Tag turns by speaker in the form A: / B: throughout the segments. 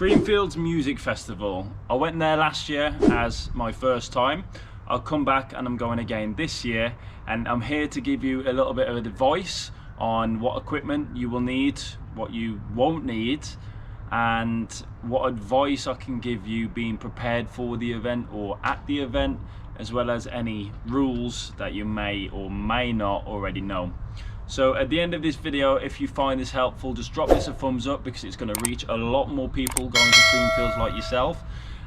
A: Creamfields Music Festival. I went there last year as my first time. I'll come back and I'm going again this year, and I'm here to give you a little bit of advice on what equipment you will need, what you won't need, and what advice I can give you being prepared for the event or at the event, as well as any rules that you may or may not already know. So at the end of this video, if you find this helpful, just drop this a thumbs up, because it's going to reach a lot more people going to Creamfields like yourself.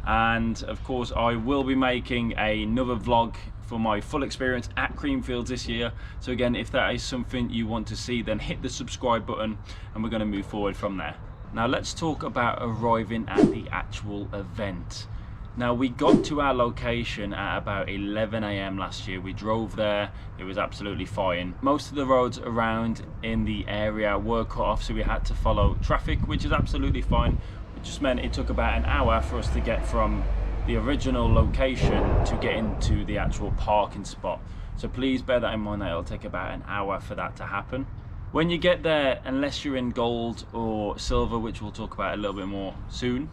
A: And of course I will be making another vlog for my full experience at Creamfields this year. So again, if that is something you want to see, then hit the subscribe button and we're going to move forward from there. Now let's talk about arriving at the actual event. Now we got to our location at about 11 AM last year. We drove there, it was absolutely fine. Most of the roads around in the area were cut off, so we had to follow traffic, which is absolutely fine. It just meant it took about an hour for us to get from the original location to get into the actual parking spot. So please bear that in mind, that it'll take about an hour for that to happen. When you get there, unless you're in gold or silver, which we'll talk about a little bit more soon,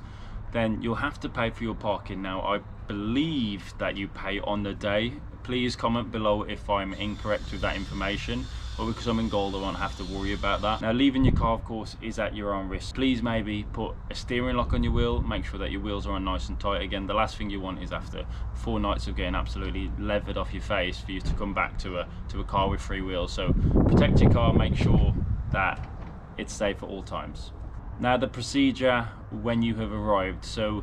A: then you'll have to pay for your parking. Now I believe that you pay on the day. Please comment below if I'm incorrect with that information, but because I'm in gold I won't have to worry about that. Now leaving your car, of course, is at your own risk. Please maybe put a steering lock on your wheel, make sure that your wheels are on nice and tight. Again, the last thing you want is after 4 nights of getting absolutely levered off your face for you to come back to a car with 3 wheels. So protect your car, make sure that it's safe at all times. Now the procedure when you have arrived, so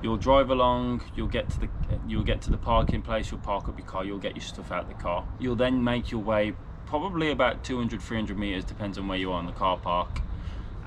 A: you'll drive along, you'll get to the parking place, you'll park up your car, you'll get your stuff out of the car. You'll then make your way probably about 200-300 meters, depends on where you are in the car park,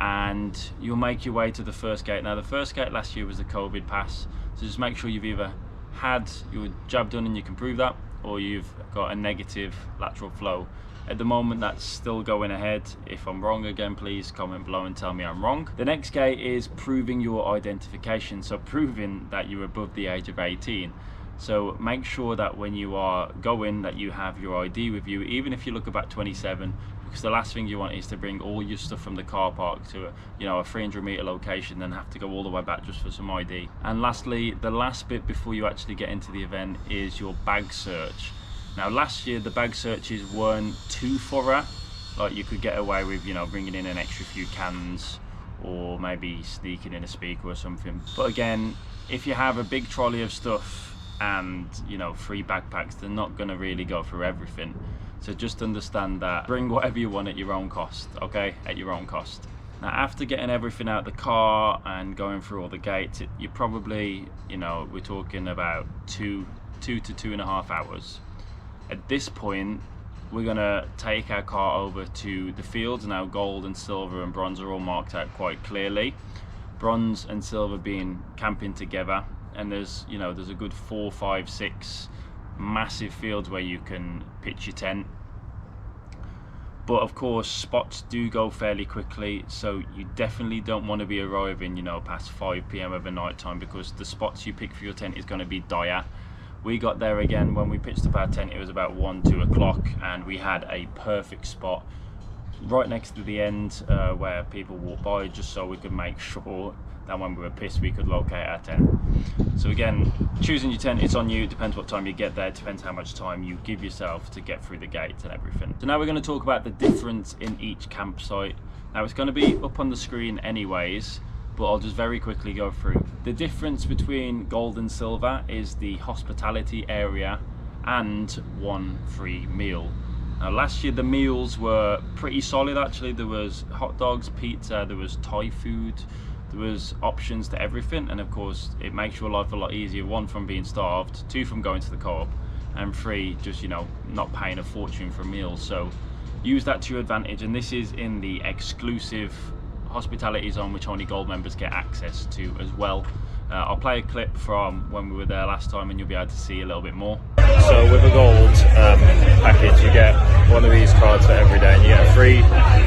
A: and you'll make your way to the first gate. Now the first gate last year was the COVID pass, so just make sure you've either had your jab done and you can prove that, or you've got a negative lateral flow. At the moment that's still going ahead. If I'm wrong, again, please comment below and tell me I'm wrong. The next gate is proving your identification, so proving that you're above the age of 18. So make sure that when you are going that you have your ID with you, even if you look about 27, because the last thing you want is to bring all your stuff from the car park to a 300 meter location, then have to go all the way back just for some ID. And lastly, the last bit before you actually get into the event is your bag search. Now last year the bag searches weren't too thorough, like you could get away with bringing in an extra few cans or maybe sneaking in a speaker or something. But again, if you have a big trolley of stuff and 3 backpacks, they're not going to really go through everything. So just understand that bring whatever you want at your own cost, okay? At your own cost. Now after getting everything out of the car and going through all the gates, you probably, we're talking about 2 to 2.5 hours. At this point, we're gonna take our car over to the fields. Now gold and silver and bronze are all marked out quite clearly. Bronze and silver being camping together, and there's a good 4, 5, 6 massive fields where you can pitch your tent. But of course spots do go fairly quickly, so you definitely don't want to be arriving past 5 PM of a night time, because the spots you pick for your tent is going to be dire. We got there again when we pitched up our tent, it was about 1-2 o'clock, and we had a perfect spot right next to the end where people walk by, just so we could make sure that when we were pissed we could locate our tent. So again, choosing your tent, it's on you. It depends what time you get there, it depends how much time you give yourself to get through the gates and everything. So now we're going to talk about the difference in each campsite. Now it's going to be up on the screen anyways, but I'll just very quickly go through. The difference between gold and silver is the hospitality area and 1 free meal. Now last year the meals were pretty solid actually. There was hot dogs, pizza, there was Thai food, there was options to everything, and of course it makes your life a lot easier. 1, from being starved, 2, from going to the co-op, and 3, just not paying a fortune for meals. So use that to your advantage, and this is in the exclusive hospitality zone, which only gold members get access to as well. I'll play a clip from when we were there last time and you'll be able to see a little bit more. So with a gold package, you get one of these cards for every day and you get a free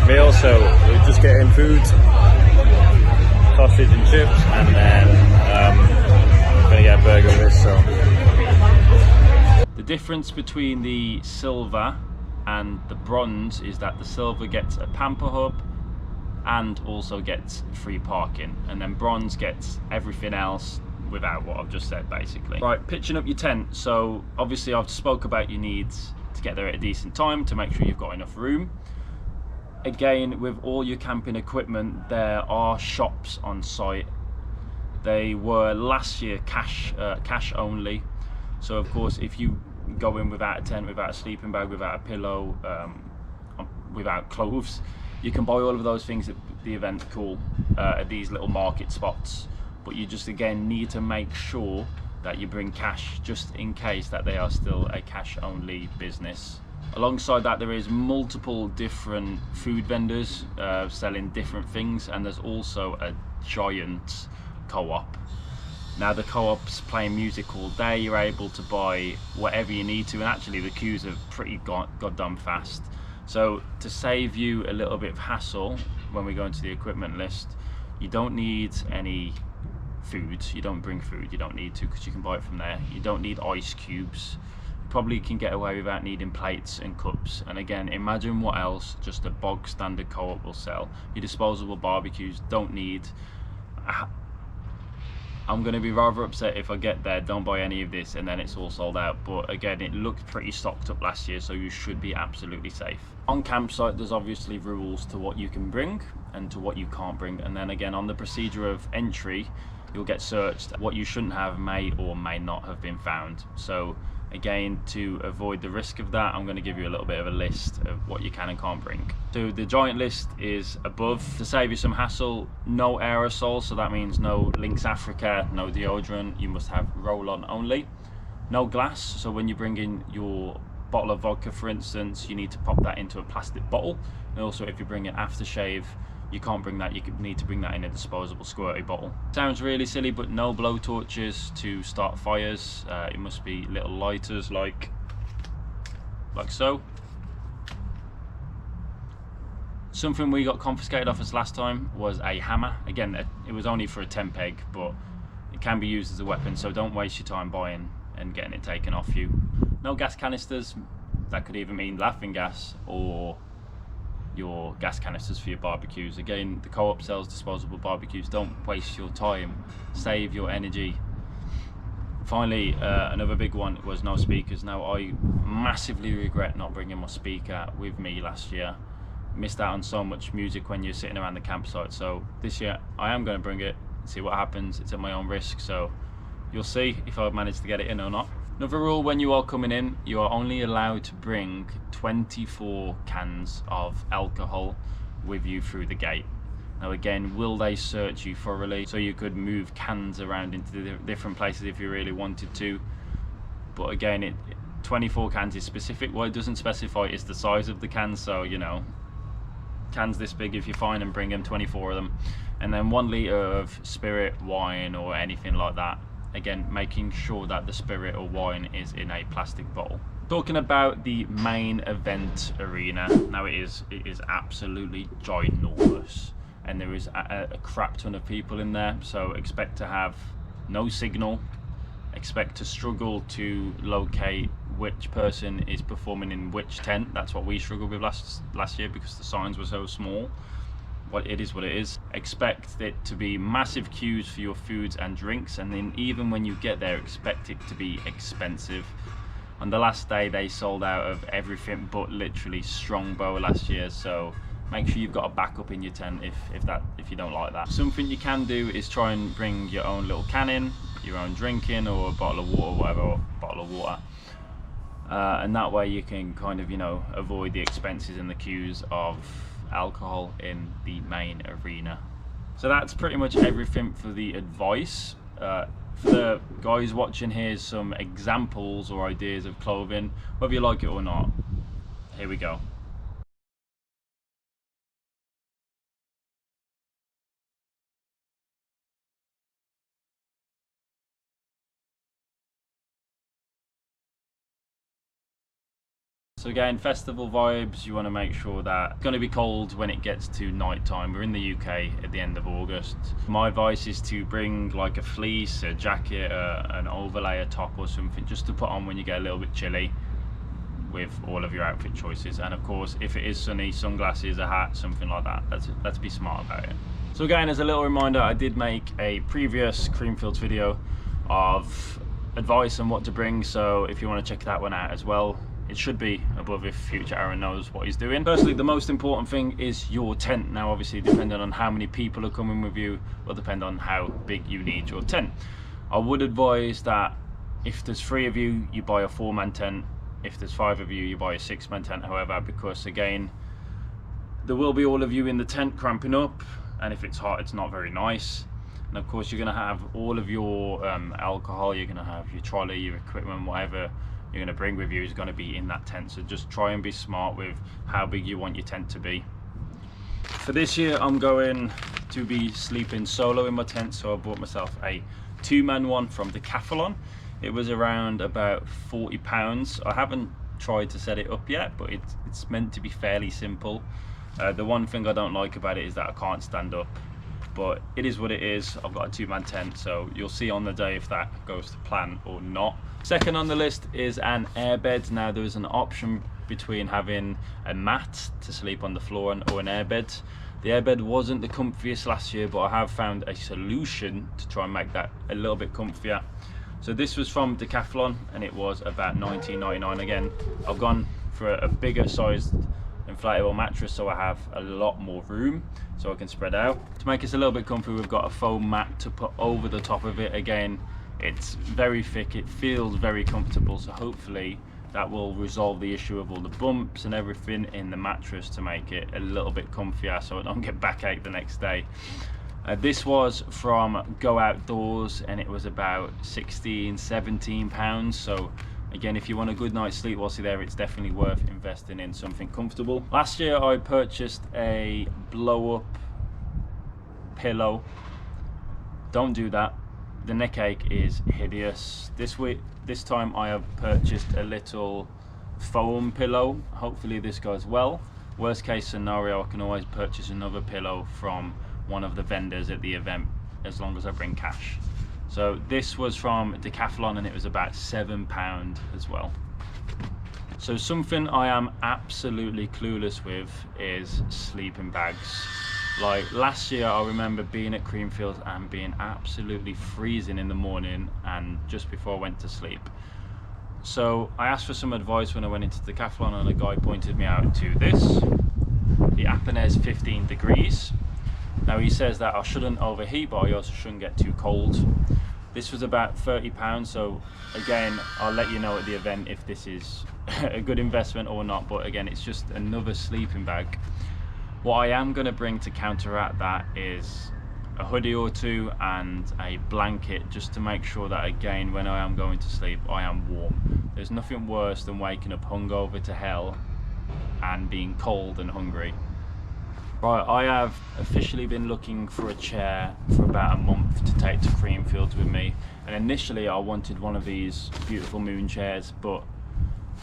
A: meal. So we're just getting food, sausage and chips, and then I'm gonna get a burger with this. So the difference between the silver and the bronze is that the silver gets a pamper hub, and also gets free parking, and then bronze gets everything else without what I've just said basically. Right, pitching up your tent. So obviously I've spoke about your needs to get there at a decent time to make sure you've got enough room. Again, with all your camping equipment, there are shops on site. They were last year cash only. So of course, if you go in without a tent, without a sleeping bag, without a pillow, without clothes, you can buy all of those things at the event at these little market spots. But you just again need to make sure that you bring cash, just in case that they are still a cash only business. Alongside that, there is multiple different food vendors selling different things, and there's also a giant co-op. Now the co-op's playing music all day. You're able to buy whatever you need to, and actually the queues are pretty goddamn fast. So to save you a little bit of hassle when we go into the equipment list, you don't need any food. You don't bring food, you don't need to, because you can buy it from there. You don't need ice cubes. You probably can get away without needing plates and cups. And again, imagine what else just a bog standard co-op will sell. Your disposable barbecues don't need. I'm going to be rather upset if I get there, don't buy any of this, and then it's all sold out. But again, it looked pretty stocked up last year, so you should be absolutely safe. On campsite, there's obviously rules to what you can bring and to what you can't bring. And then again, on the procedure of entry, you'll get searched. What you shouldn't have may or may not have been found. So again, to avoid the risk of that, I'm going to give you a little bit of a list of what you can and can't bring. So the giant list is above. To save you some hassle, no aerosol, so that means no Lynx Africa, no deodorant. You must have roll-on only. No glass, so when you bring in your bottle of vodka, for instance, you need to pop that into a plastic bottle. And also, if you bring an aftershave, you can't bring that. You need to bring that in a disposable squirty bottle. Sounds really silly, but no blowtorches to start fires. It must be little lighters like so. Something we got confiscated off us last time was a hammer. Again, it was only for a tent peg, but it can be used as a weapon, so don't waste your time buying and getting it taken off you. No gas canisters. That could either mean laughing gas or your gas canisters for your barbecues. Again, the co-op sells disposable barbecues. Don't waste your time, save your energy. Finally, another big one was no speakers. Now I massively regret not bringing my speaker with me last year. Missed out on so much music when you're sitting around the campsite. So this year I am going to bring it, see what happens. It's at my own risk, so you'll see if I manage to get it in or not. Another rule when you are coming in, you are only allowed to bring 24 cans of alcohol with you through the gate. Now again, will they search you thoroughly? So you could move cans around into the different places if you really wanted to. But again, 24 cans is specific. What it doesn't specify is the size of the cans. So, you know, cans this big, if you're fine and bring them 24 of them. And then 1 litre of spirit, wine or anything like that. Again, making sure that the spirit or wine is in a plastic bottle. Talking about the main event arena, now it is absolutely ginormous, and there is a crap ton of people in there, so expect to have no signal, expect to struggle to locate which person is performing in which tent. That's what we struggled with last year because the signs were so small. What it is. Expect it to be massive queues for your foods and drinks, and then even when you get there, expect it to be expensive. On the last day, they sold out of everything but literally Strongbow last year, so make sure you've got a backup in your tent if you don't like that. Something you can do is try and bring your own little can in, your own drinking, or a bottle of water, whatever, bottle of water. And that way you can kind of, you know, avoid the expenses and the queues of alcohol in the main arena. So that's pretty much everything for the advice. For the guys watching, here's some examples or ideas of clothing, whether you like it or not. Here we go. So again, festival vibes, you want to make sure that it's going to be cold when it gets to night time. We're in the UK at the end of August. My advice is to bring like a fleece, a jacket, an overlay, a top or something just to put on when you get a little bit chilly. with all of your outfit choices. And of course, if it is sunny, sunglasses, a hat, something like that. Let's be smart about it. So again, as a little reminder, I did make a previous Creamfields video of advice on what to bring, so if you want to check that one out as well, it should be above if future Aaron knows what he's doing. Firstly, the most important thing is your tent. Now obviously, depending on how many people are coming with you will depend on how big you need your tent. I would advise that if there's 3 of you, you buy a 4-man tent. If there's 5 of you, you buy a 6-man tent. However, because again, there will be all of you in the tent cramping up, and if it's hot, it's not very nice. And of course, you're going to have all of your alcohol, you're going to have your trolley, your equipment, whatever you're going to bring with you is going to be in that tent. So just try and be smart with how big you want your tent to be. For this year, I'm going to be sleeping solo in my tent, so I bought myself a 2-man one from Decathlon. It was around about £40. I haven't tried to set it up yet, but it's meant to be fairly simple. The one thing I don't like about it is that I can't stand up, but it is what it is. I've got a 2-man tent, so you'll see on the day if that goes to plan or not. Second on the list is an airbed. Now there is an option between having a mat to sleep on the floor or an airbed. The airbed wasn't the comfiest last year, but I have found a solution to try and make that a little bit comfier. So this was from Decathlon and it was about $19.99. Again, I've gone for a bigger sized inflatable mattress, so I have a lot more room so I can spread out. To make us a little bit comfy, we've got a foam mat to put over the top of it. Again, it's very thick, it feels very comfortable, so hopefully that will resolve the issue of all the bumps and everything in the mattress to make it a little bit comfier so I don't get backache the next day. This was from Go Outdoors and it was about £16–17. So again, if you want a good night's sleep whilst you're there, it's definitely worth investing in something comfortable. Last year I purchased a blow up pillow. Don't do that. The neck ache is hideous. This time I have purchased a little foam pillow. Hopefully this goes well. Worst case scenario, I can always purchase another pillow from one of the vendors at the event as long as I bring cash. So this was from Decathlon and it was about £7 as well. So something I am absolutely clueless with is sleeping bags. Like last year I remember being at Creamfields and being absolutely freezing in the morning and just before I went to sleep. So I asked for some advice when I went into Decathlon and a guy pointed me out to this. The Apenes 15 degrees. Now he says that I shouldn't overheat, but I also shouldn't get too cold. This was about £30, so again, I'll let you know at the event if this is a good investment or not, but again, it's just another sleeping bag. What I am going to bring to counteract that is a hoodie or 2 and a blanket, just to make sure that again, when I am going to sleep, I am warm. There's nothing worse than waking up hungover to hell and being cold and hungry. Right, I have officially been looking for a chair for about a month to take to Creamfields with me, and initially I wanted one of these beautiful moon chairs, but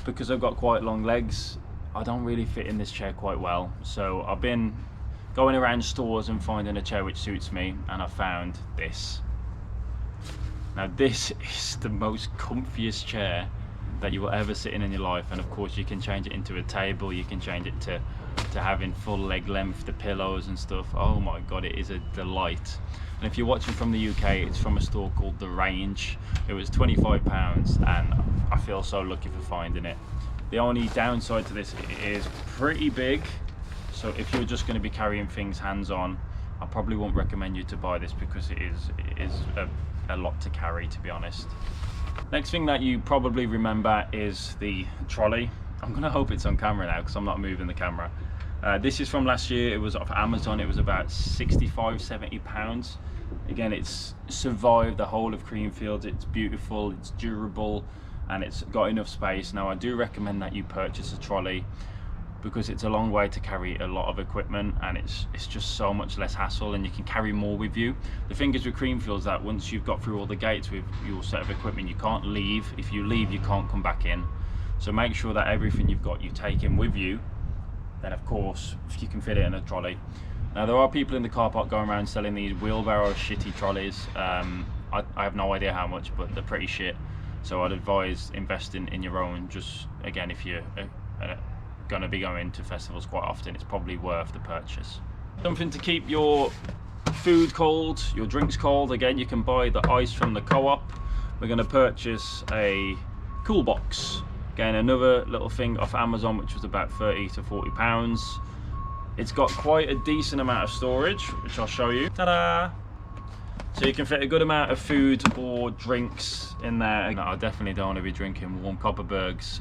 A: because I've got quite long legs, I don't really fit in this chair quite well. So I've been going around stores and finding a chair which suits me, and I found this. Now this is the most comfiest chair that you will ever sit in your life, and of course you can change it into a table, you can change it to having full leg length, the pillows and stuff. Oh my god, it is a delight. And if you're watching from the UK, it's from a store called The Range. It was £25 and I feel so lucky for finding it. The only downside to this is pretty big, so if you're just going to be carrying things hands on, I probably won't recommend you to buy this because it is a lot to carry, to be honest. Next thing that you probably remember is the trolley. I'm gonna hope it's on camera now because I'm not moving the camera. This is from last year. It was off Amazon. It was about £65–70. Again, it's survived the whole of Creamfields. It's beautiful, it's durable, and it's got enough space. Now I do recommend that you purchase a trolley because it's a long way to carry a lot of equipment, and it's just so much less hassle and you can carry more with you. The thing is with Creamfields that once you've got through all the gates with your set of equipment, you can't leave. If you leave, you can't come back in. So make sure that everything you've got you take in with you. Then of course, if you can fit it in a trolley. Now there are people in the car park going around selling these wheelbarrow shitty trolleys. I have no idea how much, but they're pretty shit. So I'd advise investing in your own, just again, if you're going to be going to festivals quite often, it's probably worth the purchase. Something to keep your food cold, your drinks cold. Again, you can buy the ice from the co-op. We're going to purchase a cool box. Again, another little thing off Amazon, which was about 30 to 40 pounds. It's got quite a decent amount of storage, which I'll show you. Ta-da! So you can fit a good amount of food or drinks in there. No, I definitely don't want to be drinking warm Copperbergs.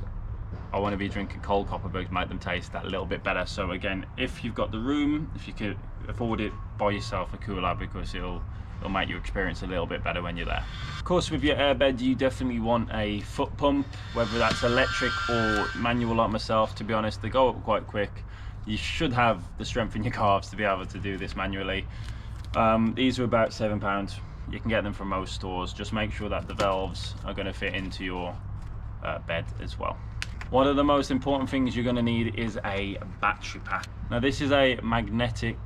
A: I want to be drinking cold Copperbergs, make them taste that little bit better. So again, if you've got the room, if you could afford it, buy yourself a cooler, because it'll make your experience a little bit better when you're there. Of course, with your airbed, you definitely want a foot pump, whether that's electric or manual like myself. To be honest, they go up quite quick. You should have the strength in your calves to be able to do this manually. These are about £7. You can get them from most stores. Just make sure that the valves are going to fit into your bed as well. One of the most important things you're going to need is a battery pack. Now this is a magnetic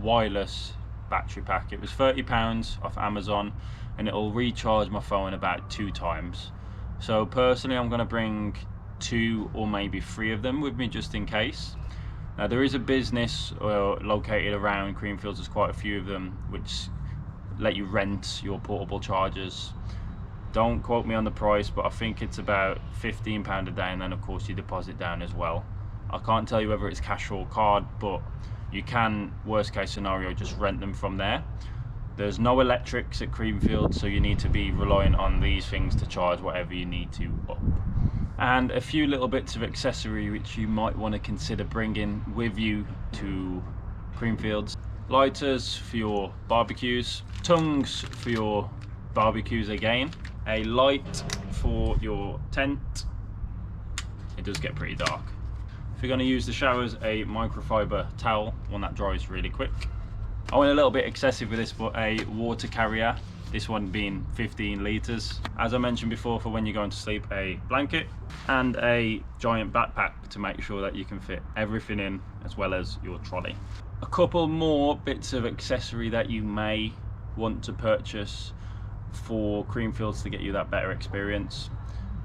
A: wireless battery pack. It was £30 off Amazon, and it'll recharge my phone about 2 times. So personally, I'm going to bring 2 or maybe 3 of them with me just in case. Now there is a business located around Creamfields, there's quite a few of them, which let you rent your portable chargers. Don't quote me on the price, but I think it's about £15 a day, and then of course you deposit down as well. I can't tell you whether it's cash or card, but you can, worst case scenario, just rent them from there. There's no electrics at Creamfields, so you need to be relying on these things to charge whatever you need to up. And a few little bits of accessory which you might want to consider bringing with you to Creamfields. Lighters for your barbecues, tongues for your barbecues again, a light for your tent. It does get pretty dark. If you're going to use the showers, a microfiber towel, one that dries really quick. I went a little bit excessive with this, but a water carrier, this one being 15 litres. As I mentioned before, for when you're going to sleep, a blanket and a giant backpack to make sure that you can fit everything in, as well as your trolley. A couple more bits of accessory that you may want to purchase for Creamfields to get you that better experience.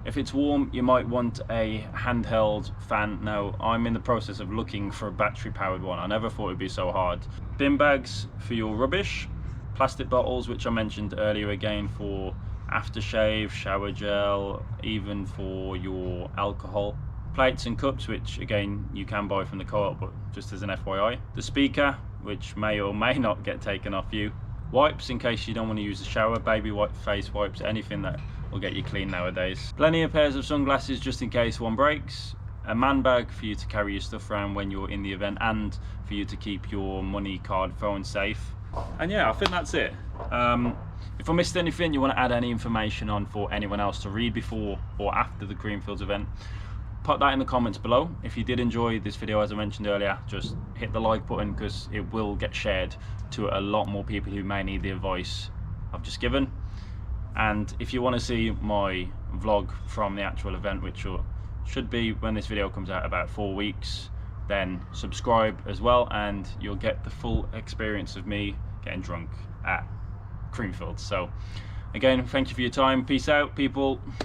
A: If it's warm, you might want a handheld fan. Now, I'm in the process of looking for a battery powered one. I never thought it'd be so hard. Bin bags for your rubbish, plastic bottles, which I mentioned earlier, again for aftershave, shower gel, even for your alcohol. Plates and cups, which again you can buy from the co-op, but just as an FYI. The speaker, which may or may not get taken off you. Wipes in case you don't want to use the shower, baby wipe, face wipes, anything that will get you clean nowadays. Plenty of pairs of sunglasses just in case one breaks. A man bag for you to carry your stuff around when you're in the event, and for you to keep your money, card, phone safe. And yeah, I think that's it. If I missed anything, you want to add any information on for anyone else to read before or after the Creamfields event, put that in the comments below. If you did enjoy this video, as I mentioned earlier, just hit the like button, because it will get shared to a lot more people who may need the advice I've just given. And if you want to see my vlog from the actual event, which should be, when this video comes out, about 4 weeks, then subscribe as well, and you'll get the full experience of me getting drunk at Creamfields. So again, thank you for your time. Peace out, people.